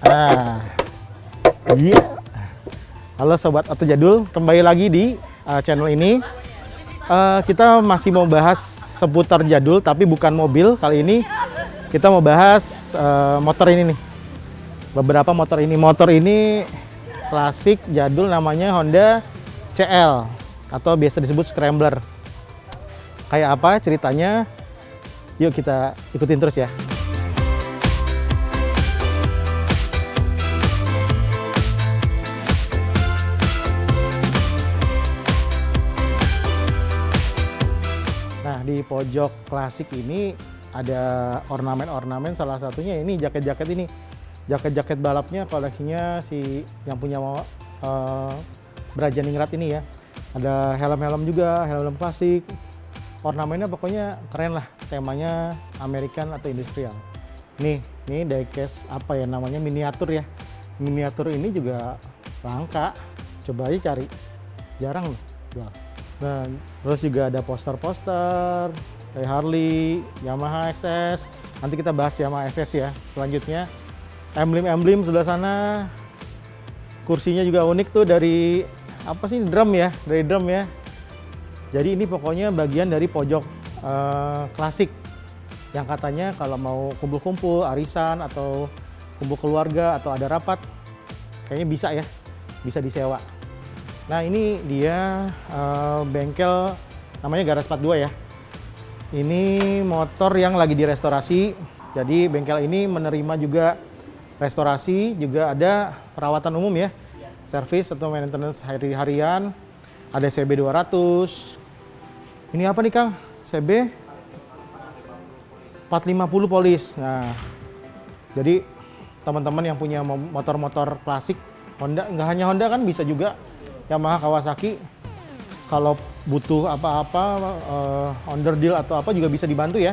Nah, iya. Halo Sobat Oto Jadul, kembali lagi di channel ini. Kita masih mau bahas seputar jadul, tapi bukan mobil. Kali ini kita mau bahas motor ini nih. Beberapa motor ini. Motor ini klasik jadul, namanya Honda CL atau biasa disebut Scrambler. Kayak apa ceritanya? Yuk kita ikutin terus ya. Nah, di pojok klasik ini ada ornamen-ornamen, salah satunya ini jaket-jaket ini. Jaket-jaket balapnya koleksinya si yang punya Brajaningrat ini ya. Ada helm-helm juga, helm-helm klasik. Ornamennya pokoknya keren lah, temanya American atau industrial. Nih diecast apa ya namanya, miniatur ya. Miniatur ini juga langka, coba aja cari, jarang loh jual. Nah, terus juga ada poster-poster dari Harley, Yamaha XS. Nanti kita bahas Yamaha XS ya. Selanjutnya emblem-emblem sebelah sana. Kursinya juga unik tuh, dari apa sih, drum ya, dari drum ya. Jadi ini pokoknya bagian dari pojok klasik yang katanya kalau mau kumpul-kumpul, arisan atau kumpul keluarga atau ada rapat, kayaknya bisa ya, bisa disewa. Nah, ini dia bengkel namanya Garage 42 ya. Ini motor yang lagi direstorasi. Jadi bengkel ini menerima juga restorasi, juga ada perawatan umum ya. Service atau maintenance harian. Ada CB 200. Ini apa nih Kang? CB 450 polis. Nah, jadi teman-teman yang punya motor-motor klasik Honda, nggak hanya Honda kan, bisa juga Yamaha, Kawasaki. Kalau butuh apa-apa, underdeal atau apa juga bisa dibantu ya.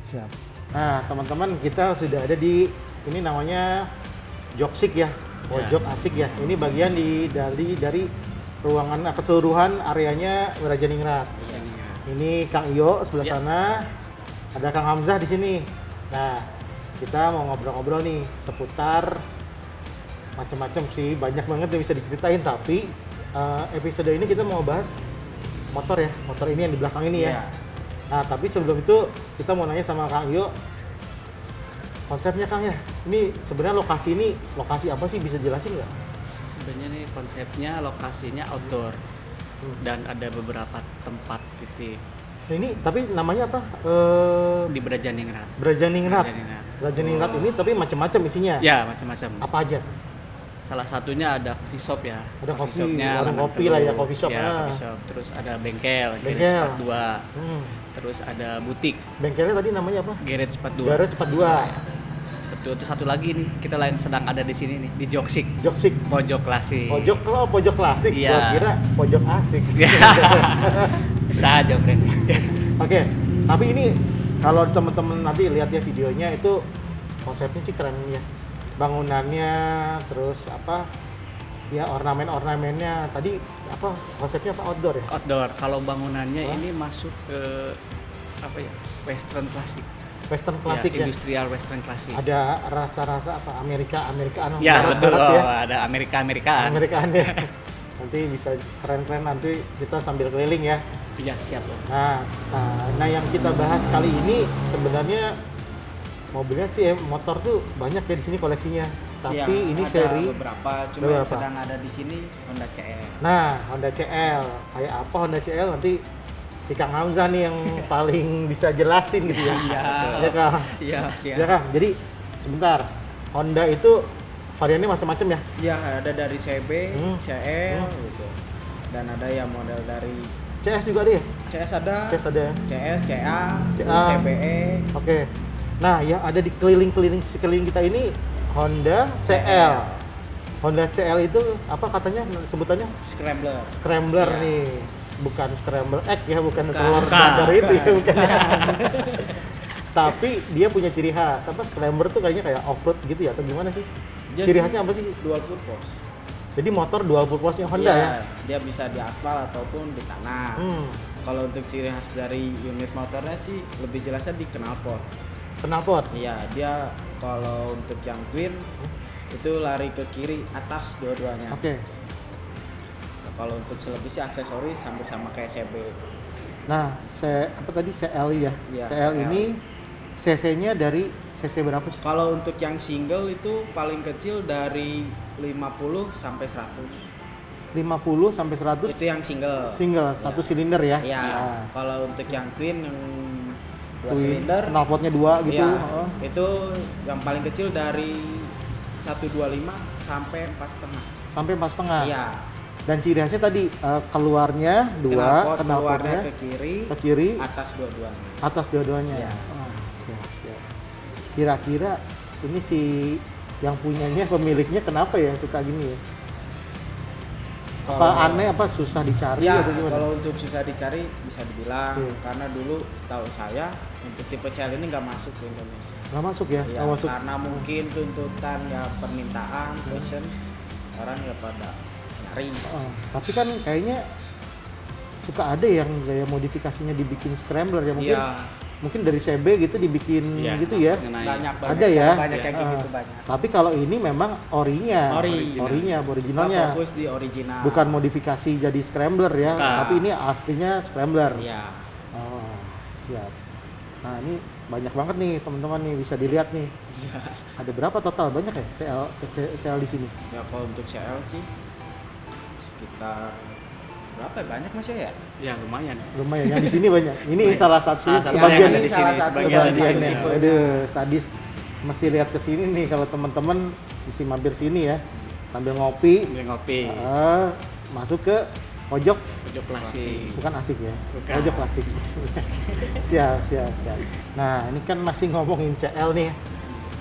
Siap. Nah, teman-teman, kita sudah ada di ini namanya Joksik ya, pojok asik ya. Ini bagian dari ruangan keseluruhan areanya Brajaningrat. Ini Kang Iyo sebelah sana, ada Kang Hamzah di sini. Nah, kita mau ngobrol-ngobrol nih seputar macam-macam sih, banyak banget yang bisa diceritain, tapi episode ini kita mau bahas motor ya, motor ini yang di belakang ini ya. Nah, tapi sebelum itu kita mau nanya sama Kang Iyo, konsepnya Kang ya, ini sebenarnya lokasi ini lokasi apa sih, bisa jelasin nggak? Sebenarnya nih konsepnya lokasinya outdoor dan ada beberapa tempat titik. Nah, ini tapi namanya apa? Di Brajaningrat. Brajaningrat ini tapi macam-macam isinya. Ya, macam-macam. Apa aja? Salah satunya ada coffee shop ya. Ada coffee, shopnya, warung kopi lah ya, coffee shop. Ya, coffee shop. Terus ada bengkel. Garage 42. Terus ada butik. Bengkelnya tadi namanya apa? Garage 42. Garage 42. Betul, itu satu lagi nih, kita sedang ada di sini nih, di Joksik. Joksik. Pojok klasik. Pojok klasik. Iya. Gua kira pojok asik. Bisa aja, Bren. Oke, tapi ini kalau teman-teman nanti lihat ya videonya, itu konsepnya sih keren ya. Bangunannya, terus apa? Ya, ornamen-ornamennya. Tadi apa konsepnya, apa, outdoor ya? Outdoor. Kalau bangunannya ini masuk ke apa ya? Western klasik. Western klasik ya. Industrial Western klasik. Ada rasa-rasa apa, Amerikaan. Ya, betul. Ya. Ada Amerikaan. Amerikaan ya. Nanti bisa keren-keren, nanti kita sambil keliling ya. Iya, siap loh. Nah, yang kita bahas kali ini sebenarnya mobilnya sih, motor tuh banyak ya di sini koleksinya. Tapi ya, ini ada seri beberapa, cuma yang sedang ada di sini Honda CL. Nah, Honda CL kayak apa Honda CL, nanti si Kang Hamzah nih yang paling bisa jelasin gitu ya. Iya. Ya Kang. Siap. Ya Kang. Jadi sebentar, Honda itu variannya macam-macam ya? Iya, ada dari CB, CL gitu. Dan ada yang model dari CS juga ada ya? CS ada. CS ada ya? CS, CA, CA. CBE. Oke. Nah, yang ada di sekeliling kita ini Honda CL. Honda CL itu apa katanya sebutannya? Scrambler. Scrambler Ya. nih. Bukan Scramble egg ya, bukan Bukan. telur dadar itu ya, bukan. Tapi dia punya ciri khas. Apa, Scrambler tuh kayaknya kayak off-road gitu ya, atau gimana sih? Ciri khasnya apa sih? Dual purpose. Jadi motor dual purpose-nya Honda ya? Dia bisa di aspal ataupun di tanah. Kalau untuk ciri khas dari unit motornya sih lebih jelasnya di knalpot. Knalpot? Iya, dia kalau untuk yang twin itu lari ke kiri atas dua-duanya. Oke. Nah, kalau untuk selebih sih aksesoris hampir sama kayak CB. Nah, apa tadi CL ya? Iya, CL CL. ini cc-nya dari cc berapa sih? Kalau untuk yang single itu paling kecil dari 50 sampai 100. 50 sampai 100 Itu yang single. single, satu silinder ya? Iya. Nah, Kalau untuk yang twin yang 2 twin, silinder, knalpotnya 2 gitu. iya, Oh. itu yang paling kecil dari 125 sampai 4,5. Sampai 4,5. Iya. Dan ciri khasnya tadi keluarnya 2, Keluarnya knalpotnya ke kiri, ke kiri, atas dua-duanya. atas dua-duanya. Iya. Wah, siap, siap. Kira-kira ini si yang punyanya, pemiliknya kenapa ya suka gini ya? Apa aneh, apa susah dicari Ya, atau gimana? kalau untuk susah dicari bisa dibilang Iya. karena dulu setahu saya untuk tipe CL ini nggak masuk ke Indonesia. Nggak masuk ya? Ya, Nggak masuk. karena mungkin tuntutan ya permintaan fashion orang ya pada nyari. Tapi kan kayaknya suka ada yang gaya modifikasinya dibikin scrambler ya, mungkin Iya, mungkin dari CB gitu dibikin Iya, gitu ya. mengenai- banyak Ada ya? banyak yang kayak Iya. gitu banyak. Tapi kalau ini memang orinya, Kita originalnya, fokus di original. bukan modifikasi jadi scrambler ya, Bukan. tapi ini aslinya scrambler. Iya. Oh, siap. Nah ini banyak banget nih teman-teman nih, bisa dilihat nih. Iya. Ada berapa total? Banyak ya CL di sini? Ya kalau untuk CL sih sekitar berapa ya? Banyak Mas ya? Ya lumayan. Lumayan. Yang di sini banyak. Ini salah satu Salah satu sebagian yang ada di sini, salah satu sebagian ada di sini. sebagiannya. Aduh, sadis. Mesti lihat ke sini nih kalau teman-teman mesti mampir sini ya. Sambil ngopi, Ambil ngopi. masuk ke pojok, Pojok plastik. bukan asik ya. Bukan. Pojok plastik. siap. Nah, ini kan masih ngomongin CL nih.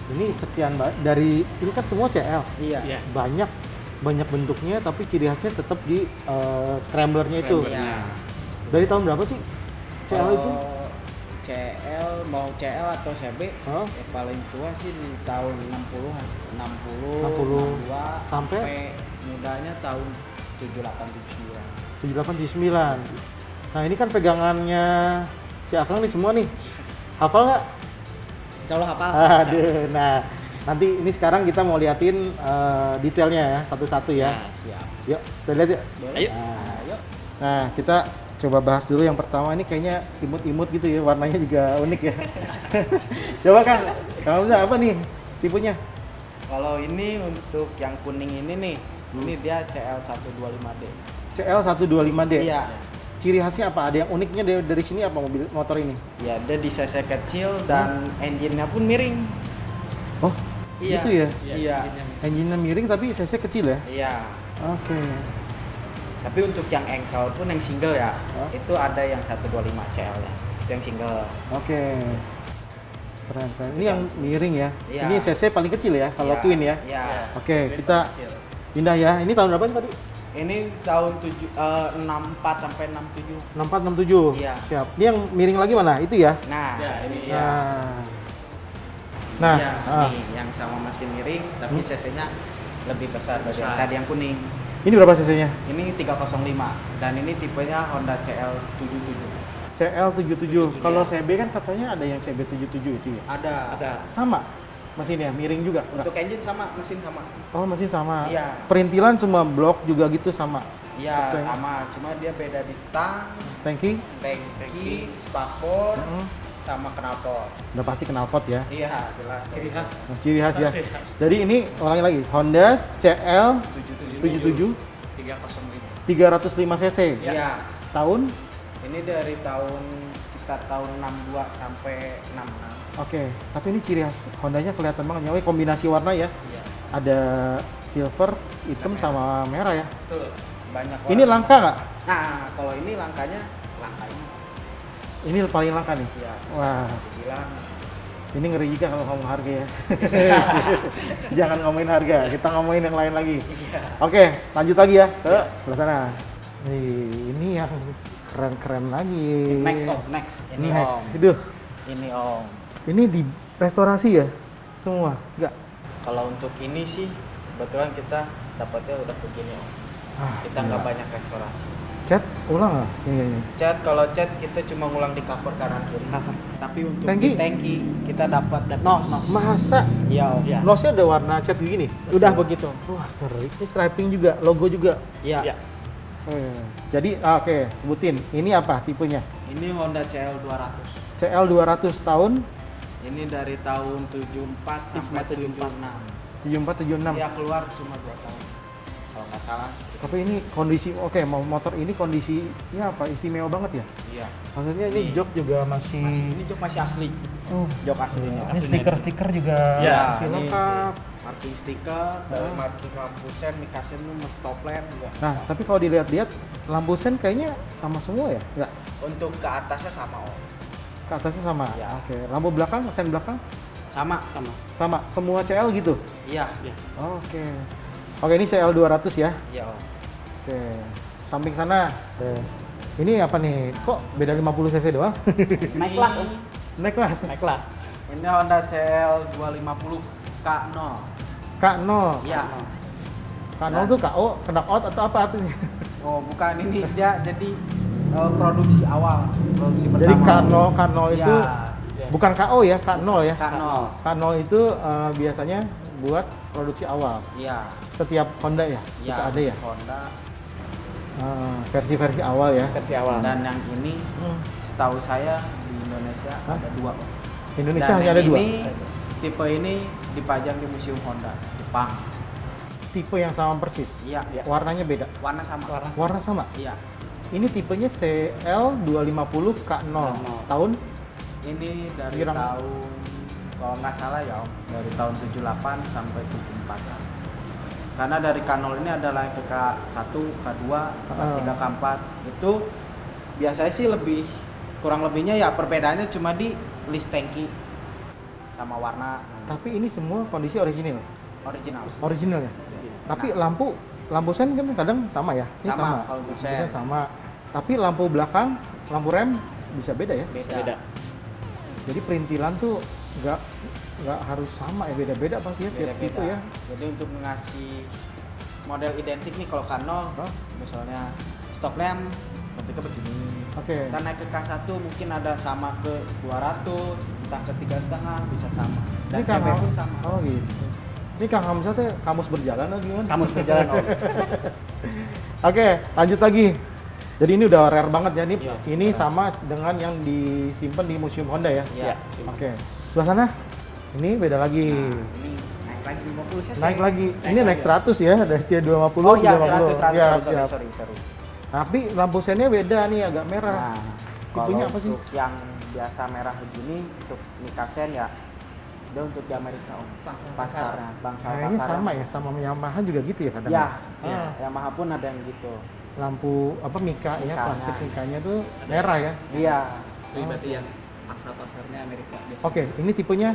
Ini sekian dari ini kan semua CL. Iya. Iya. Banyak bentuknya tapi ciri khasnya tetap di scramblernya itu. Scramblernya. Dari tahun berapa sih CL itu? CL mau CL atau CB Hah? ya paling tua sih di tahun 60-an 60, 60, 62 sampai? mudanya tahun 78 79. 7879. Nah, ini kan pegangannya si Akang nih semua nih. Hafal nggak? Insya Allah hafal. Aduh, nah nanti ini sekarang kita mau liatin detailnya ya satu-satu ya. Siap. Yuk, kita lihat yuk. Boleh? Ayo. Ayo. Nah, kita coba bahas dulu yang pertama. Ini kayaknya imut-imut gitu ya, warnanya juga unik ya. Coba Kang, kamu bisa apa nih tipenya? Kalau ini untuk yang kuning ini nih, ini dia CL125D. CL125D. Iya. Ciri khasnya apa? Ada yang uniknya dari sini apa motor ini? Ya, dia di cc kecil dan engine-nya pun miring. Oh, Iya. gitu ya? Iya. Engine-nya miring tapi cc kecil ya? Iya. Oke. Tapi untuk yang engkel pun yang single ya, Hah? itu ada yang 125 CL ya. Itu yang single. Oke. Keren. Ini yang miring ya? Iya. Ini cc paling kecil ya kalau Iya, twin ya? Iya. Oke, kita pindah ya. Ini tahun berapa nih tadi? Ini tahun 64 sampai 67. 64, 67. Iya. Siap. Ini yang miring lagi mana? Itu ya? Nah, Ya, ini iya. Nah, Iya, ah. nih yang sama mesin miring tapi cc-nya lebih besar dari yang Besar. tadi yang kuning. Ini berapa cc-nya? Ini 305 dan ini tipenya Honda CL77. CL77. Kalau CB kan katanya ada yang CB77 itu ya? Ada. Sama mesinnya, miring juga? Untuk engine sama, mesin sama. Oh, mesin sama. Iya. Perintilan semua blok juga gitu sama. Iya, Oke. sama. Cuma dia beda di stang, Tangki? tangki, spakbor, Mm-mm. sama knalpot. Udah pasti knalpot ya. Iya, jelas. Ciri khas. Ciri khas ya. Jadi ini ulangi lagi, Honda CL77 305. 305 cc. Iya. Tahun? Ini dari tahun sekitar tahun 62 sampai 66. Oke, tapi ini ciri khas Hondanya kelihatan banget. Nyawa kombinasi warna ya. Iya. Ada silver, hitam sama merah ya. Betul. Banyak Ini warna. langka nggak? Nah, kalau ini langkanya Ini paling langka nih. ya. Wah, Dibilang ini ngeri juga kalau ngomong harga ya. Jangan ngomongin harga, kita ngomongin yang lain lagi. iya. Oke, lanjut lagi ya ke sebelah sana. Nih, ini yang keren-keren lagi. Next om, next. Ini Next. om. Aduh, Ini om. ini di restorasi ya? Semua? Enggak? Kalau untuk ini sih kebetulan kita dapatnya udah begini om. Ah, Kita nggak gila. banyak restorasi. Cat ulang nggak? Ini. Cat, kalau cat kita cuma ngulang di cover kanan kiri. Tapi untuk Tangki? di tangki kita dapat nos. Masa? Iya om. Iya. Nosnya ada warna cat begini? Udah begitu. Wah, ngeri. Ini striping juga, logo juga. Iya. Iya. Jadi, oke, sebutin. Ini apa tipenya? Ini Honda CL 200. CL 200 tahun Ini dari tahun 74 sampai 746. 7476. Dia keluar cuma 2 tahun. Kalau nggak salah. Tapi ini kondisi, motor ini kondisinya apa? Istimewa banget ya? Iya. Maksudnya ini Nih. jok juga masih... Ini jok masih asli. Oh, Jok aslinya. ini stiker-stiker juga Ya, masih ini lengkap. marking stiker, dari marking lampu sen, mikasen sama stop lamp juga. Nah, tapi kalau dilihat-lihat, lampu sen kayaknya sama semua ya? Nggak? Untuk ke atasnya sama om. Ke atasnya sama? Ya. Oke, lampu belakang, sen belakang? Sama. Sama, semua CL gitu? Iya. Iya. Oke. Oke, ini CL 200 ya? Iya om. Oke, samping sana. Oke. Ini apa nih? Kok beda 50 cc doang? Naik kelas, Om. Naik kelas? Naik kelas. Ini Honda CL 250 K0. K0. Iya. K0 tuh KO, kena out atau apa artinya? Oh bukan, ini dia jadi produksi awal, produksi pertama. Jadi K0 itu Iya. bukan KO ya, K0 ya. K0. K0 itu biasanya buat produksi awal. Iya. Setiap Honda ya? Iya. Itu ada ya? Honda. Versi-versi awal ya. Versi awal. Dan yang ini setahu saya di Indonesia Hah? ada 2. Om. Indonesia Dan hanya ada yang 2. ini, tipe ini dipajang di Museum Honda Jepang. Tipe yang sama persis. Iya. Warnanya beda. Warna sama. Warna sama. Iya. Ini tipenya CL250 K0. Tahun Ini dari Girang. tahun, kalau nggak salah ya om, dari tahun 78 sampai 74. Karena dari K0 ini ada lagi ke K1, K2, K3, K4. Itu biasanya sih kurang lebihnya ya perbedaannya cuma di list tangki sama warna. Tapi ini semua kondisi orisinil. Original. Original ya. Tapi lampu sen kan kadang sama ya. Ini Sama, kalau untuk sen. Biasanya sama. Tapi lampu belakang, lampu rem bisa beda ya. Beda. Jadi perintilan tuh nggak harus sama ya, beda-beda pasti ya tiap tipe ya. Jadi untuk ngasih model identik nih kalau K0, Hah? misalnya stop lamp bentuknya begini. Oke. Kita naik ke K1 mungkin ada sama ke 200, entah ke 3,5 bisa sama. Dan Ini Kang CB pun Ham- sama. Oh gitu. Ini Kang Hamzah teh kamus berjalan atau gimana? Kamu berjalan, Om. Oke, lanjut lagi. Jadi ini udah rare banget ya, Iya. ini sama dengan yang disimpan di Museum Honda ya. Iya. Oke. Sebelah sana, ini beda lagi. Ini naik lagi 50 cc. Naik lagi. Ini naik 100 ya, dari C250 Oh iya, 250. 100, Ya, sorry, siap. sorry. Tapi lampu sennya beda nih, agak merah. Nah, Tipenya kalau apa sih? untuk yang biasa merah begini untuk Mikasen ya dia untuk di Amerika om. Pasarnya, bangsa Kayaknya pasarnya. sama ya, sama Yamaha juga gitu ya kadang. Ya, ya. Yamaha pun ada yang gitu. Lampu apa Mika ya, Mikanya. plastik Mikanya tuh merah ya. Iya, Berarti yang paksa pasarnya Amerika. biasa. Oke, ini tipenya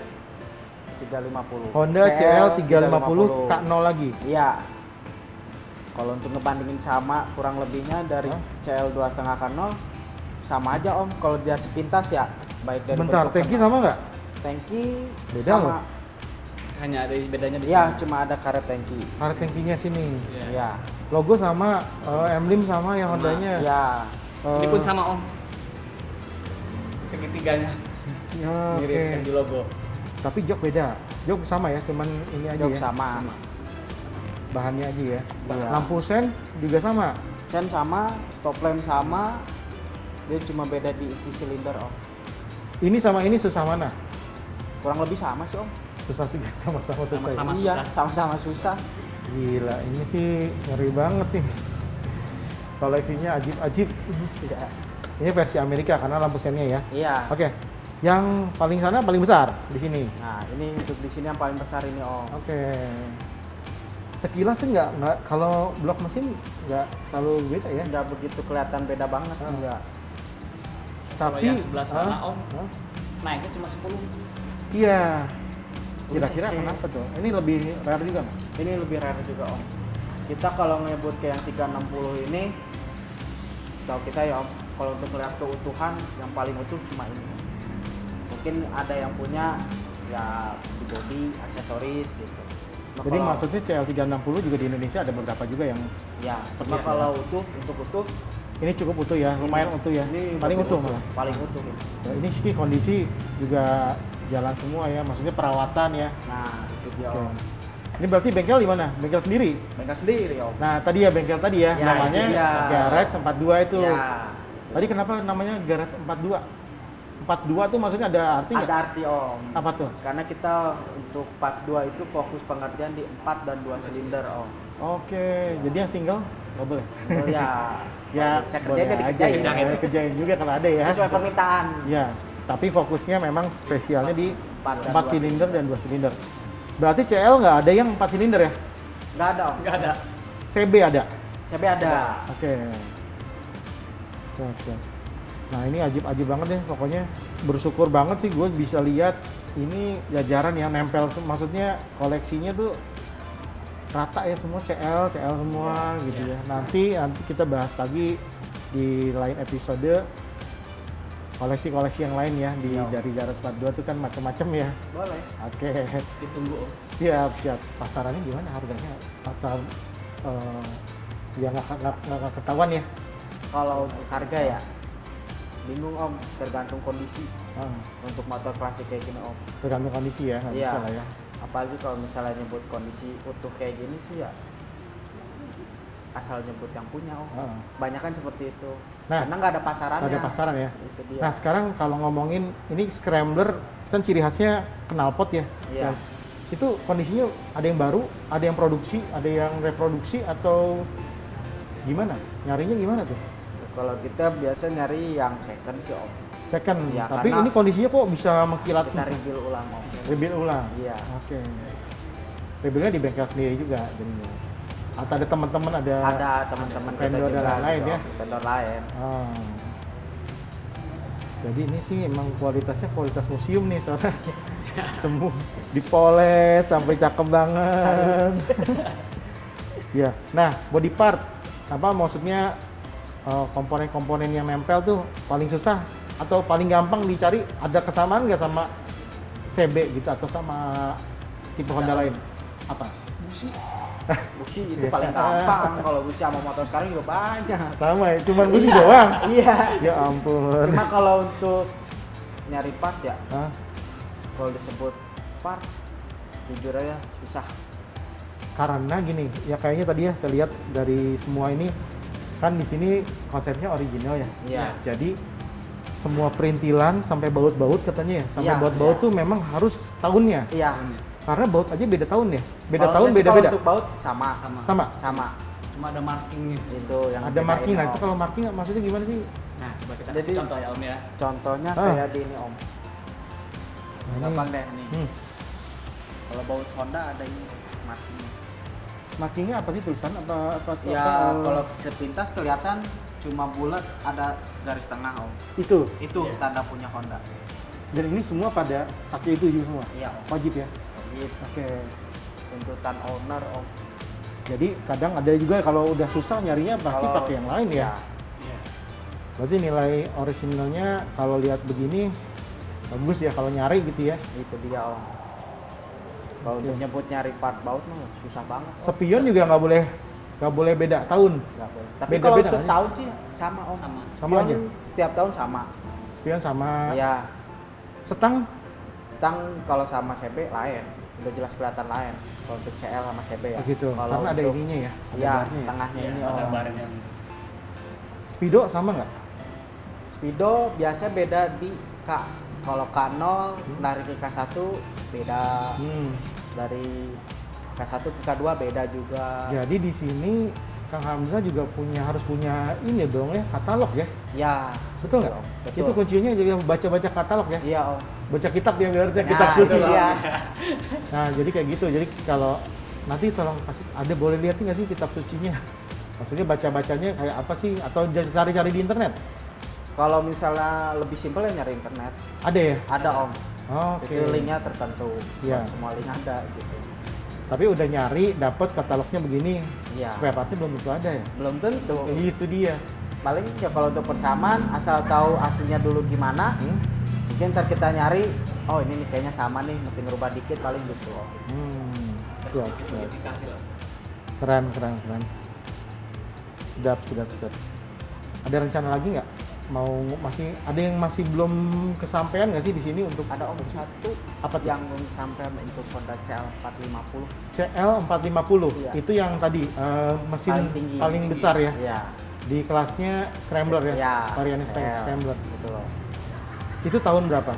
350. Honda CL 350 K0 lagi. Iya. Kalau untuk ngebandingin sama kurang lebihnya dari Hah? CL 2,5 K0 sama aja om. Kalau dilihat sepintas ya baik dari Bentar, bentuk tangki kena- sama nggak? Tangki Beda sama. loh. Hanya ada bedanya di Iya, sana. cuma ada karet tangki. Karet tangkinya sini. Iya. Iya. Logo sama, emblem sama yang Hondanya. Iya. Ini pun sama, Om. Segitiganya Ya, oke. mirip yang di logo. Tapi jok beda. Jok sama ya, cuman ini aja Jok ya. sama. Bahannya aja ya. Iya. Lampu sen juga sama. Sen sama, stop lamp sama. Dia cuma beda di isi silinder om. Ini sama ini susah mana? Kurang lebih sama sih om. Susah juga, sama-sama susah. ya? Sama-sama. Iya, susah. sama-sama susah. Gila, ini sih ngeri banget nih. Koleksinya ajib-ajib. Iya. Ini versi Amerika karena lampu sennya ya. Iya. Oke. Yang paling sana paling besar di sini. Nah, ini untuk di sini yang paling besar ini om. Oke. Sekilas sih nggak kalau blok mesin nggak terlalu beda ya. Nggak begitu kelihatan beda banget Ah. enggak. Kalau Tapi yang sebelah sana, ah, Om, ah, naiknya cuma 10. iya. Kira-kira Bisa sih. kenapa tuh? Ini lebih rare juga nggak? Ini lebih rare juga om. Kita kalau nyebut ke yang 360 ini, setahu kita ya om, kalau untuk melihat keutuhan yang paling utuh cuma ini. Mungkin ada yang punya ya di body, aksesoris gitu. Nah, Jadi kalau- maksudnya CL360 juga di Indonesia ada beberapa juga yang ya, cuma persis ya. kalau utuh untuk utuh Ini cukup utuh ya, lumayan Ini- utuh ya. ini Paling lebih utuh malah. Paling utuh. Ya, ini sih kondisi juga jalan semua ya, maksudnya perawatan ya. Nah, itu dia Oke. Om. Ini berarti bengkel di mana? Bengkel sendiri? Bengkel sendiri Om. Nah tadi ya bengkel tadi ya, Ya, namanya itu dia. Garage 42 itu. Ya. Tadi kenapa namanya Garage 42? 42 tuh maksudnya ada arti nggak? Ada arti Om. Apa tuh? Karena kita untuk part 2 itu fokus pengerjaan di 4 dan 2 silinder Om. Oke, jadi yang single nggak boleh? Single ya. Ya, saya boleh kerjain aja dikerjain. ya, kerjain juga kalau ada ya. Sesuai permintaan. Ya, tapi fokusnya memang spesialnya di 4 dan 4 2 silinder dan 2 silinder. Berarti CL nggak ada yang 4 silinder ya? Nggak ada Om. Nggak ada. CB ada? CB ada. Oke. Siap, siap. Nah ini ajib-ajib banget deh pokoknya. Bersyukur banget sih gue bisa lihat ini jajaran yang nempel, maksudnya koleksinya tuh rata ya semua CL semua gitu ya. Nanti kita bahas lagi di lain episode koleksi-koleksi yang lain ya dari Garage 42 tuh kan macam-macam ya. Boleh. Oke. Ditunggu Om. Siap. Pasarannya gimana harganya? Atau ya nggak ketahuan ya? Kalau untuk harga ya bingung Om, tergantung kondisi. Ah, Untuk motor klasik kayak gini Om. tergantung kondisi ya, nggak Iya. bisa lah ya. Apalagi kalau misalnya nyebut kondisi utuh kayak gini sih ya asal nyebut yang punya Om. Ah. Banyak kan seperti itu. Nah, Karena nggak ada pasarannya. Ada pasaran ya. Itu dia. Nah sekarang kalau ngomongin ini scrambler kan ciri khasnya knalpot ya. Iya. Dan itu kondisinya ada yang baru, ada yang produksi, ada yang reproduksi atau gimana? Nyarinya gimana tuh? Kalau kita biasa nyari yang second sih Om. Second. Iya, Tapi karena ini kondisinya kok bisa mengkilat Kita semua? rebuild ulang Om. Rebuild ulang. Iya. Oke. Rebuildnya di bengkel sendiri juga jadinya. Atau ada teman-teman ada. Ada teman-teman kita vendor juga dan lain-lain gitu, ya? Om. Vendor lain. Ah. Jadi ini sih emang kualitasnya kualitas museum nih soalnya semua dipoles sampai cakep banget. Ya, nah body part apa maksudnya komponen-komponen yang nempel tuh paling susah atau paling gampang dicari, ada kesamaan nggak sama CB gitu atau sama tipe Honda lain? Apa? Busi itu Iya. paling gampang. Kalau busi sama motor sekarang juga banyak. Sama ya, cuman busi doang. Iya. Ya ampun. Cuma kalau untuk nyari part ya, Hah? kalau disebut part, jujur aja susah. Karena gini, ya kayaknya tadi ya saya lihat dari semua ini kan di sini konsepnya original ya. Iya. Jadi semua perintilan sampai baut-baut katanya ya, sampai Iya, baut-baut iya. tuh memang harus tahunnya. Iya. Karena baut aja beda tahun ya. Beda Kalau tahun biasa beda-beda. Kalau untuk baut sama. Sama. Sama. Cuma ada markingnya. Itu yang Ada bedain, marking. Nah, Om. itu kalau marking maksudnya gimana sih? Nah, coba kita Jadi- kasih contoh ya Om ya. Contohnya Ah. kayak di ini Om. Nah, Gampang deh nih. Hmm. Kalau baut Honda ada ini markingnya. Markingnya apa sih, tulisan apa Ya apa, kalau sepintas kelihatan cuma bulat ada garis tengah Om. itu. Itu Iya. tanda punya Honda. Dan ini semua pada pakai itu juga semua. Iya Om. Wajib ya. Gitu. Oke. Tuntutan owner Om. Jadi kadang ada juga kalau udah susah nyarinya pasti Kalau- pakai yang lain ya. Iya. Berarti nilai orisinalnya kalau lihat begini bagus ya kalau nyari gitu ya. Itu dia Om. Kalau Oke. untuk nyebut nyari part baut mah susah banget. Om. Spion juga nggak boleh beda tahun. Nggak boleh. Tapi Beda-beda kalau untuk aja. tahun sih sama Om. Sama. Sama Spion aja. setiap tahun sama. Spion sama Iya. setang. Stang kalau sama CB lain, udah jelas kelihatan lain. Kalau untuk CL sama CB ya. Begitu. Kalau Karena ada untuk- ininya ya. Ada Iya, barnya ya. tengahnya Iya, ini ada Om. barang yang Speedo sama nggak? Speedo biasa beda di K. Kalau K0 dari ke K1 beda. Dari K1 ke K2 beda juga. Jadi di sini Kang Hamzah juga harus punya ini dong ya, katalog ya. Ya, Betul nggak? Betul. Itu kuncinya jadi baca-baca katalog ya. iya Om. Baca kitab ya biar Nah, kitab suci. itu dia. Nah, jadi kayak gitu. Jadi kalau nanti tolong kasih, ada boleh lihat nggak sih kitab sucinya? Maksudnya baca-bacanya kayak apa sih? Atau cari-cari di internet? Kalau misalnya lebih simpel ya nyari internet. Ada ya? Ada Om. Oke. Itu linknya tertentu. Iya. Semua link ada gitu. Tapi udah nyari, dapat katalognya begini. Iya. Spare partnya belum tentu ada ya. Belum tentu. Itu dia. Paling ya kalau untuk persamaan asal tahu aslinya dulu gimana. Hmm? Mungkin ntar kita nyari, oh ini nih kayaknya sama nih, mesti ngerubah dikit paling gitu. Om. Siap, sedikit siap. modifikasi lah. Keren. Sedap. Ada rencana lagi nggak? Ada yang masih belum kesampaian nggak sih di sini untuk Ada om satu apa tuh? yang sampai untuk Honda CL 450 CL450 Iya. itu yang tadi mesin paling tinggi, paling besar ya Iya. di kelasnya Scrambler ya, Iya, variannya CL, Scrambler. betul. Itu tahun berapa?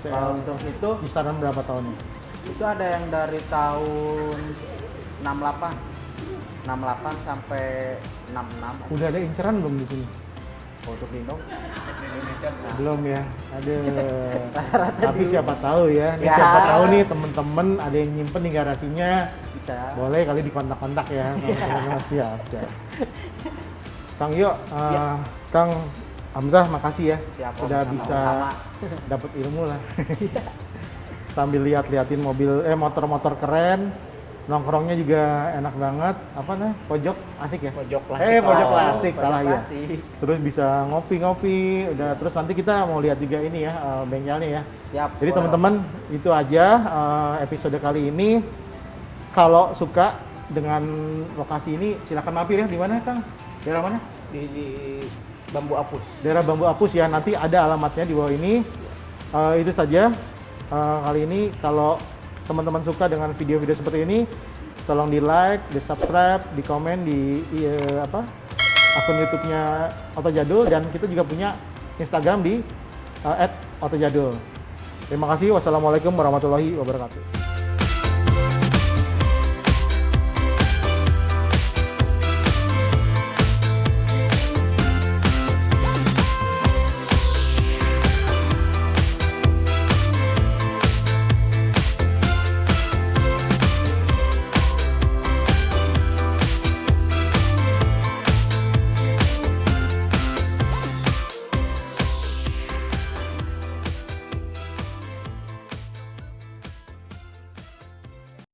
Kalau untuk itu Kisaran berapa tahunnya? ada yang dari tahun 68 sampai 66 Udah ada inceran belum di sini? untuk Indo. Belum ya. Aduh. Rata-rata Tapi di- siapa tahu ya. Ini Ya. siapa tahu nih temen-temen ada yang nyimpen di garasinya. Bisa. Boleh kali dikontak-kontak ya. Siap, siap. Kang Yo, Kang Hamzah makasih ya. Siap, Om. Sudah bisa Sama-sama. dapat ilmu lah. Sambil lihat-liatin motor-motor keren. Nongkrongnya juga enak banget. Apa nih? Pojok asik ya? Pojok klasik. Pojok Oh, klasik, pojok salah ya. klasik. Terus bisa ngopi-ngopi. Udah terus nanti kita mau lihat juga ini ya bengkelnya ya. Siap. Jadi boleh. teman-teman itu aja episode kali ini. Kalau suka dengan lokasi ini silakan mampir ya. Di mana Kang? Daerah mana? Di Bambu Apus. Daerah Bambu Apus ya. Nanti ada alamatnya di bawah ini. Itu saja kali ini. Kalau teman-teman suka dengan video-video seperti ini, tolong di like, di subscribe, di komen di akun YouTube-nya Otojadul, dan kita juga punya Instagram di @otojadul. Terima kasih. Wassalamualaikum warahmatullahi wabarakatuh.